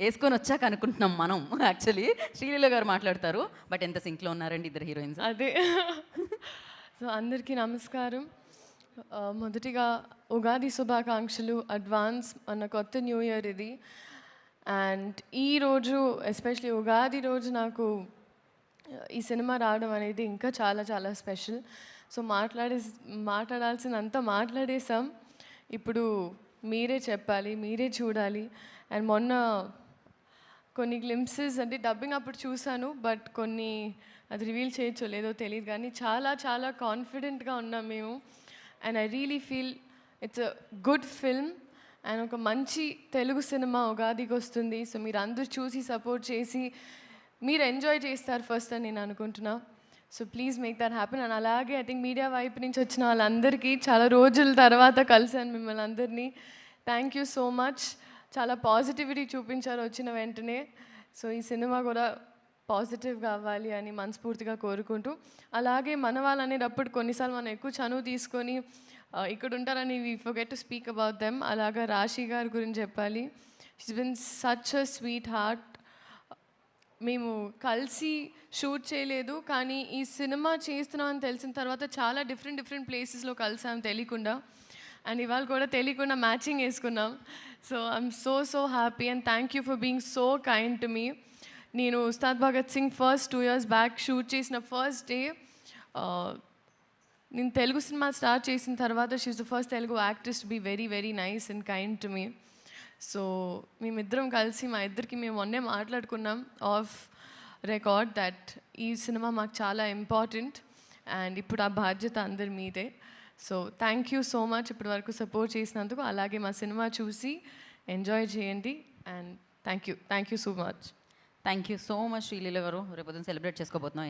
వేసుకొని వచ్చాక అనుకుంటున్నాం మనం. యాక్చువల్లీ శ్రీలీల గారు మాట్లాడతారు, బట్ ఎంత సింక్లో ఉన్నారండి ఇద్దరు హీరోయిన్స్. అదే. సో అందరికీ నమస్కారం. మొదటిగా ఉగాది శుభాకాంక్షలు అడ్వాన్స్. మన కొత్త న్యూ ఇయర్ ఇది. అండ్ ఈరోజు ఎస్పెషలీ ఉగాది రోజు నాకు ఈ సినిమా రావడం అనేది ఇంకా చాలా చాలా స్పెషల్. సో మాట్లాడాల్సినంత మాట్లాడేసాం. ఇప్పుడు మీరే చెప్పాలి, మీరే చూడాలి. అండ్ మొన్న కొన్ని గ్లింప్సెస్ అంటే డబ్బింగ్ అప్పుడు చూశాను, బట్ కొన్ని అది రివీల్ చేయొచ్చో లేదో తెలియదు, కానీ చాలా చాలా కాన్ఫిడెంట్గా ఉన్నాం మేము. And I really feel it's a good film and ఒక మంచి తెలుగు సినిమా ఉగాదికి వస్తుంది. సో మీరు అందరూ చూసి సపోర్ట్ చేసి మీరు ఎంజాయ్ చేస్తారు ఫస్ట్ అని నేను అనుకుంటున్నా. So please make that happen. And అలాగే ఐ థింక్ మీడియా వైపు నుంచి వచ్చిన వాళ్ళందరికీ చాలా రోజుల తర్వాత కలిసాను మిమ్మల్ని అందరినీ. Thank you so much. చాలా పాజిటివిటీ చూపించారు వచ్చిన వెంటనే. సో ఈ సినిమా కూడా పాజిటివ్గా అవ్వాలి అని మనస్ఫూర్తిగా కోరుకుంటూ, అలాగే మన వాళ్ళు అనేటప్పుడు కొన్నిసార్లు మనం ఎక్కువ చనువు తీసుకొని ఇక్కడ ఉంటారని we forget to speak about them. అలాగా రాశి గారి గురించి చెప్పాలి. She's been such a sweet heart. మేము కలిసి షూట్ చేయలేదు, కానీ ఈ సినిమా చేస్తున్నామని తెలిసిన తర్వాత చాలా డిఫరెంట్ ప్లేసెస్లో కలిసాం తెలియకుండా. అండ్ ఇవాళ కూడా తెలియకుండా మ్యాచింగ్ వేసుకున్నాం. So I'm so happy and thank you for being so kind to me. నేను Ustaad Bhagat Singh first 2 years back shoot చేసిన ఫస్ట్ డే, నేను తెలుగు సినిమా స్టార్ట్ చేసిన తర్వాత she is the first Telugu actress to be very nice and kind to me. So మేమిద్దరం కలిసి మా ఇద్దరికి మేము మొన్నే మాట్లాడుకున్నాం ఆఫ్ రికార్డ్ దట్ ఈ సినిమా మాకు చాలా ఇంపార్టెంట్ అండ్ ఇప్పుడు ఆ బాధ్యత అందరి మీదే. So thank you so much ఇప్పటి వరకు సపోర్ట్ చేసినందుకు. అలాగే మా సినిమా చూసి ఎంజాయ్ చేయండి and thank you so much. Thank you so much Sreeleela గారు. రేపు సెలబ్రేట్ చేసుకోబోతున్నాం.